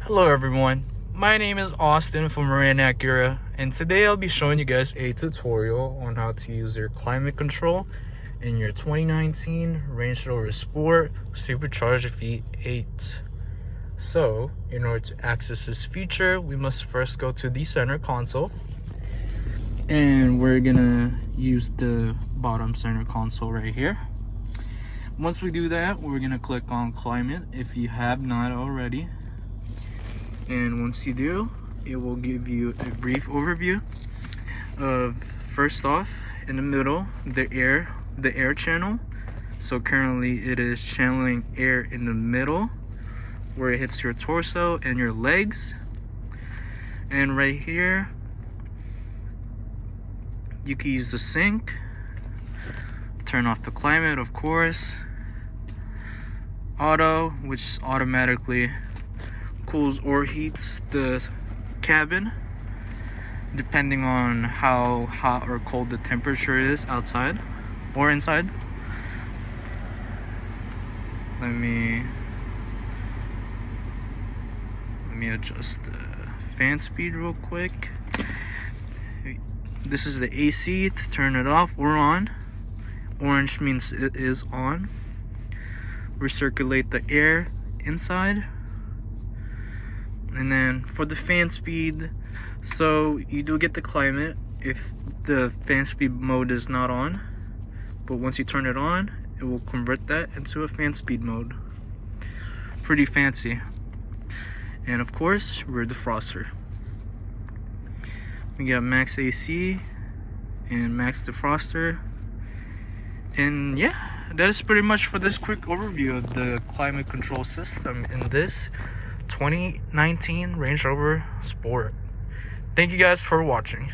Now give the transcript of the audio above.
Hello everyone, my name is Austin from Marin Acura, and today I'll be showing you guys a tutorial on how to use your climate control in your 2019 Range Rover Sport Supercharged V8. So, in order to access this feature, we must first go to the center console, and we're gonna use the bottom center console right here. Once we do that, we're gonna click on climate if you have not already. And once you do, it will give you a brief overview of, first off, in the middle, the air channel. So currently it is channeling air in the middle where it hits your torso and your legs. And right here, you can use the sync, turn off the climate, of course, auto, which automatically cools or heats the cabin depending on how hot or cold the temperature is outside or inside. Let me adjust the fan speed real quick. This is the AC to turn it off or on. Orange means it is on. Recirculate the air inside. And then for the fan speed, so you do get the climate if the fan speed mode is not on, but once you turn it on, it will convert that into a fan speed mode. Pretty fancy. And of course, rear defroster. We got max AC and max defroster. And yeah, that is pretty much for this quick overview of the climate control system in this 2019 Range Rover Sport. Thank you guys for watching.